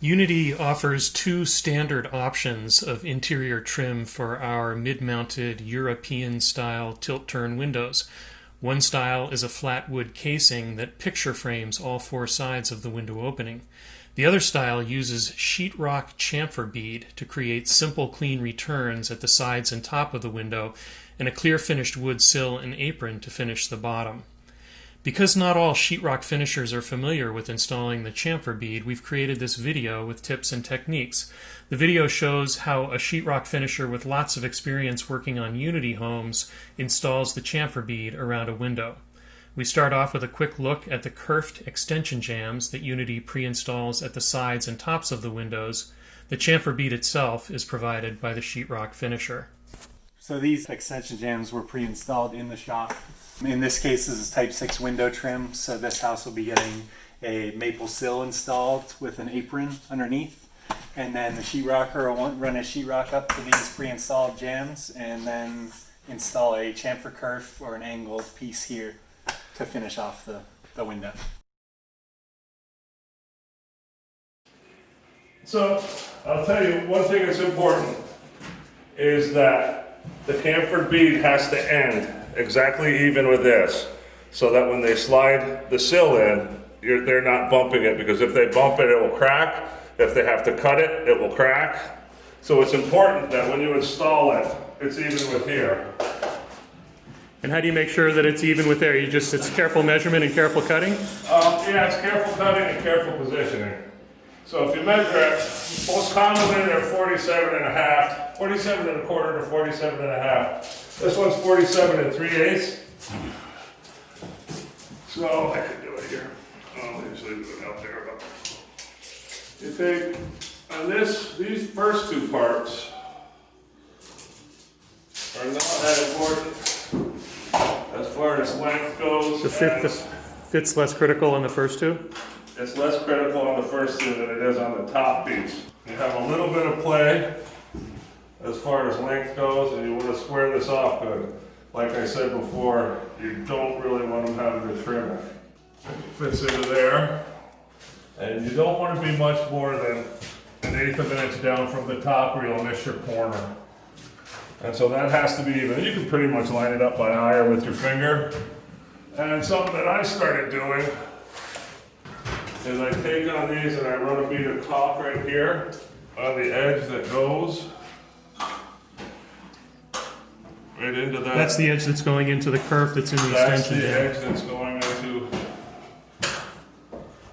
Unity offers two standard options of interior trim for our mid-mounted European-style tilt-turn windows. One style is a flat wood casing that picture frames all four sides of the window opening. The other style uses sheetrock chamfer bead to create simple, clean returns at the sides and top of the window, and a clear finished wood sill and apron to finish the bottom. Because not all sheetrock finishers are familiar with installing the chamfer bead, we've created this video with tips and techniques. The video shows how a sheetrock finisher with lots of experience working on Unity homes installs the chamfer bead around a window. We start off with a quick look at the kerfed extension jambs that Unity pre-installs at the sides and tops of the windows. The chamfer bead itself is provided by the sheetrock finisher. So these extension jambs were pre-installed in the shop. In this case, this is type 6 window trim, so this house will be getting a maple sill installed with an apron underneath. And then the sheetrocker will run a sheetrock up to these pre-installed jambs and then install a chamfer kerf or an angled piece here to finish off the window. So I'll tell you one thing that's important is that the chamfer bead has to end exactly even with this, so that when they slide the sill in, they're not bumping it, because if they bump it, it will crack. If they have to cut it, it will crack. So it's important that when you install it, it's even with here. And how do you make sure that it's even with there? It's careful measurement and careful cutting? Yeah, it's careful cutting and careful positioning. So if you measure it, most commonly they're 47 and a half, 47 and a quarter to 47 and a half. This one's 47 and 3/8. So I could do it here. I'll usually do it out there. But you take on these first two parts are not that important as far as length goes. The fit's less critical on the first two? It's less critical on the first two than it is on the top piece. You have a little bit of play as far as length goes, and you want to square this off good. Like I said before, you don't really want them having to trim it. It fits into there, and you don't want to be much more than an eighth of an inch down from the top, or you'll miss your corner. And so that has to be even. You can pretty much line it up by eye or with your finger. And something that I started doing is I take on these and I run a bead of caulk right here on the edge that goes right into that. That's the edge that's going into the kerf that's in the extension jam. That's the edge that's going into.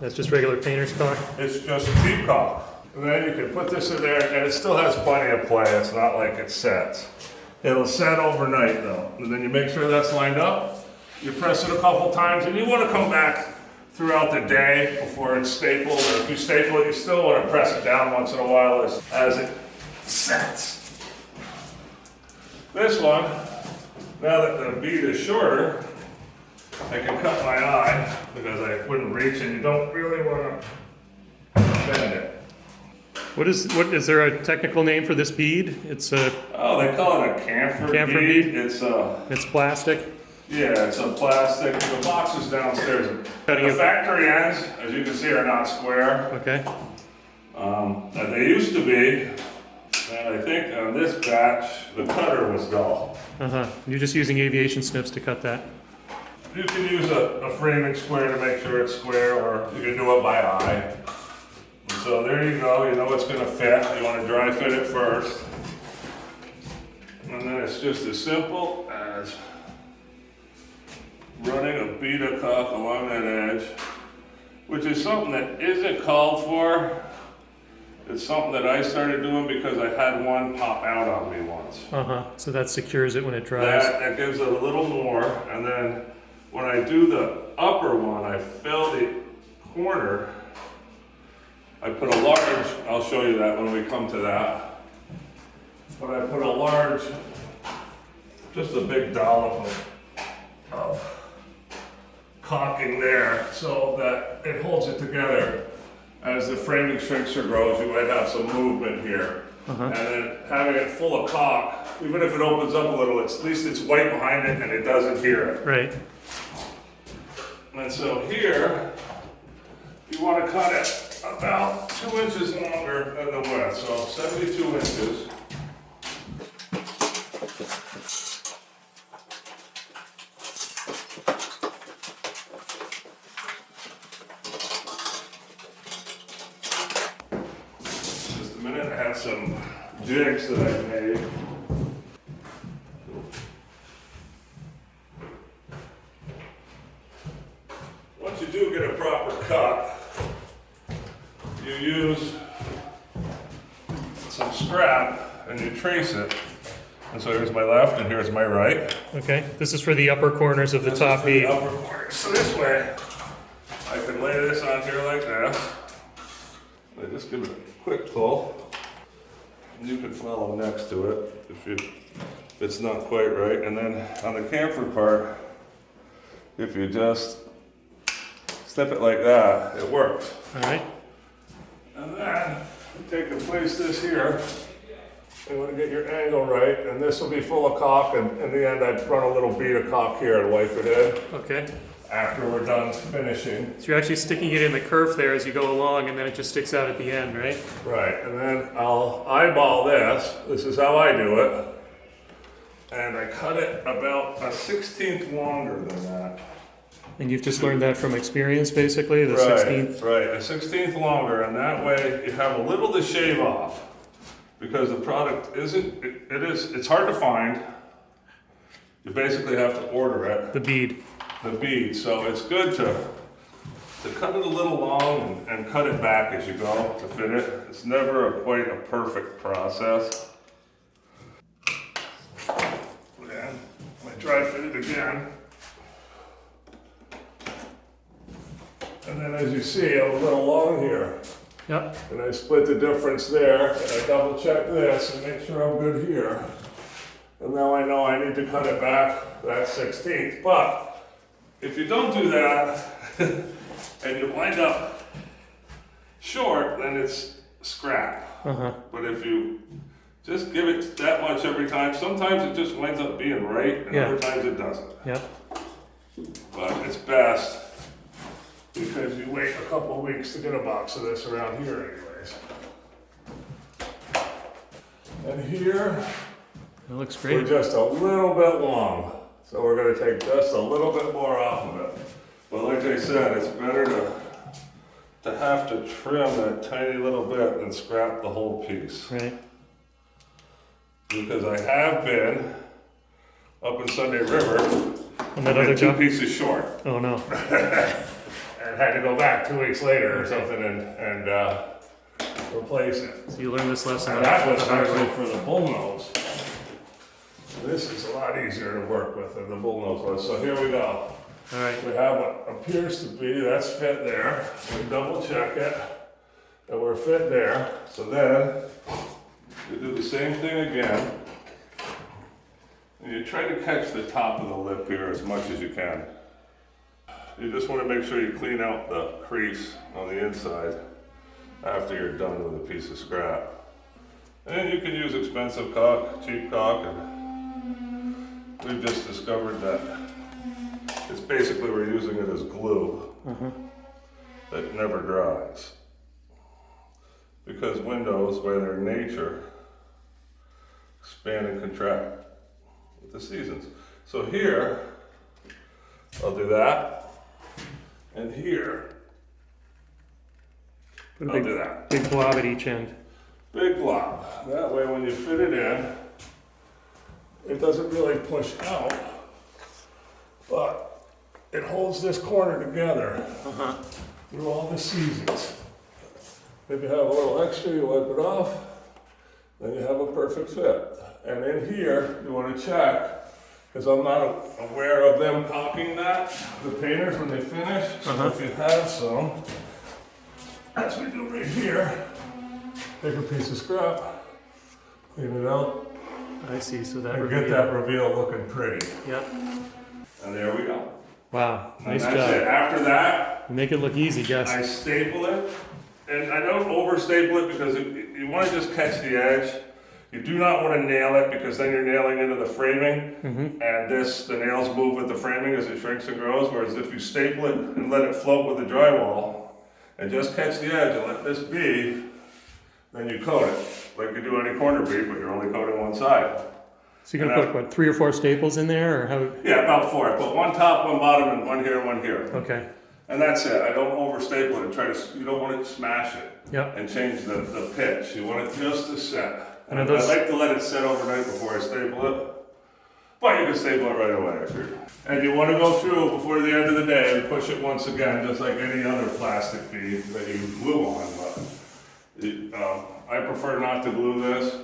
That's just regular painter's caulk? It's just cheap caulk. And then you can put this in there, and it still has plenty of play. It's not like it sets. It'll set overnight though. And then you make sure that's lined up. You press it a couple times, and you want to come back throughout the day before it's stapled. Or if you staple it, you still want to press it down once in a while as it sets. This one, now that the bead is shorter, I can cut my eye because I wouldn't reach, and you don't really want to bend it. What is there a technical name for this bead? It's a they call it a chamfer bead. It's plastic. Yeah, it's a plastic. The box is downstairs. The factory ends, as you can see, are not square. Okay. And they used to be, and I think on this batch, the cutter was dull. You're just using aviation snips to cut that. You can use a framing square to make sure it's square, or you can do it by eye. And so there you go. You know it's going to fit. You want to dry fit it first. And then it's just as simple as running a bead of caulk along that edge, which is something that isn't called for. It's something that I started doing because I had one pop out on me once. So that secures it when it dries. That gives it a little more, and then when I do the upper one, I fill the corner. I put a large, I'll show you that when we come to that. But I put a large, just a big dollop of caulking there so that it holds it together. As the framing shrinks or grows, you might have some movement here. And then having it full of caulk, even if it opens up a little, at least it's white behind it and it doesn't hear it. Right. And so here, you want to cut it about 2 inches longer than the width, so 72 inches. Just a minute, I have some jigs that I made. Once you do get a proper cut, you use some scrap and you trace it. And so here's my left and here's my right. Okay, this is for the upper corners of the This top is for the bead. upper corner. So this way, I can lay this on here like this. I just give it a quick pull. And you can follow next to it if it's not quite right. And then on the chamfer part, if you just snip it like that, it works. All right. And then you take and place this here. You want to get your angle right, and this will be full of caulk, and in the end I'd run a little bead of caulk here and wipe it in Okay. after we're done finishing. So you're actually sticking it in the kerf there as you go along, and then it just sticks out at the end, right? Right, and then I'll eyeball this. This is how I do it. And I cut it about a 1/16 longer than that. And you've just learned that from experience, basically, the Right, 16th. right, a 1/16 longer, and that way you have a little to shave off. Because the product isn't, it's hard to find. You basically have to order it, The bead. the bead. So it's good to cut it a little long and cut it back as you go to fit it. It's never quite a perfect process. Then I dry fit it again. And then as you see, I'm a little long here. Yep. And I split the difference there, and I double check this and make sure I'm good here. And now I know I need to cut it back that 16th. But if you don't do that, and you wind up short, then it's scrap. Uh-huh. But if you just give it that much every time, sometimes it just winds up being right, and Yeah. other times it doesn't. Yep. But it's best because you wait a couple of weeks to get a box of this around here anyways. And here, That looks we're great. just a little bit long. So we're gonna take just a little bit more off of it. But like I said, it's better to have to trim that tiny little bit than scrap the whole piece. Right. Because I have been up in Sunday River, And that other and 2 job. pieces short. Oh, no. And had to go back 2 weeks later or something and replace it. So you learned this lesson. And that was actually for the bullnose. This is a lot easier to work with than the bullnose was. So here we go. All right. We have what appears to be, that's fit there. We double check it, and we're fit there. So then, you do the same thing again. And you try to catch the top of the lip here as much as you can. You just want to make sure you clean out the crease on the inside after you're done with a piece of scrap. And you can use expensive caulk, cheap caulk, and we've just discovered that it's basically we're using it as glue that never dries. Because windows, by their nature, expand and contract with the seasons. So here, I'll do that. And here, Put a I'll big, do that. big blob at each end. Big blob. That way when you fit it in, it doesn't really push out, but it holds this corner together through all the seasons. If you have a little extra, you wipe it off, then you have a perfect fit. And in here, you want to check, because I'm not aware of them caulking that, the painters when they finish. So if you have some, as we do right here, take a piece of scrap, clean it out, I see. So that and would get be. that reveal looking pretty. Yep. And there we go. Wow. And Nice that's job. it. After that, You make it look easy, Gus. I staple it, and I don't over staple it because you want to just catch the edge. You do not want to nail it because then you're nailing into the framing, and the nails move with the framing as it shrinks and grows. Whereas if you staple it and let it float with the drywall, and just catch the edge and let this be, then you coat it. Like you do any corner bead, but you're only coating one side. So you're gonna put what, 3 or 4 staples in there, or how? Yeah, about 4. I put one top, one bottom, and one here, one here. Okay. And that's it. I don't over staple it. You don't want to smash it. Yep. And change the pitch. You want it just to set. And I are those- like to let it set overnight before I staple it. But you can staple it right away if you're. And you want to go through before the end of the day and push it once again, just like any other plastic bead that you glue on. But I prefer not to glue this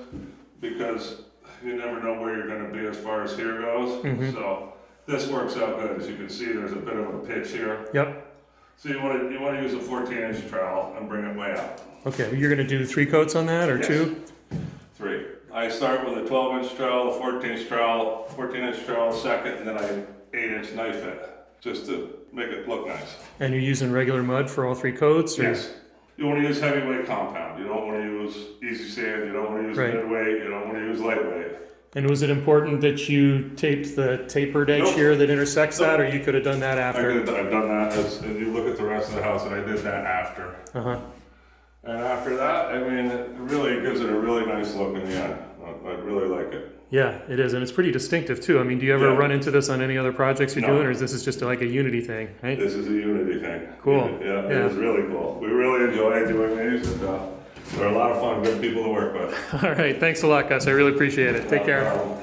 because you never know where you're going to be as far as here goes. So this works out good. As you can see, there's a bit of a pitch here. Yep. So you want to use a 14-inch trowel and bring it way out. Okay, you're gonna do 3 coats on that, or Yes. 2? 3. I start with a 12-inch trowel, a 14-inch trowel, 14-inch trowel second, and then I 8-inch knife it, just to make it look nice. And you're using regular mud for all 3 coats? Or? Yes. You want to use heavyweight compound. You don't want to use easy sand. You don't want to use Right. midweight. You don't want to use lightweight. And was it important that you taped the tapered edge Nope. here that intersects Nope. that, or you could have done that after? I've done that, and you look at the rest of the house, and I did that after. Uh-huh. And after that, I mean, it really gives it a really nice look in the end. I really like it. Yeah, it is, and it's pretty distinctive too. I mean, do you ever Yeah. run into this on any other projects you're No. doing, or is this just like a Unity thing, right? This is a Unity thing. Cool. Yeah, Yeah. it is really cool. We really enjoy doing these, and they're a lot of fun, good people to work with. All right, thanks a lot, Gus. I really appreciate it. Take care. No problem.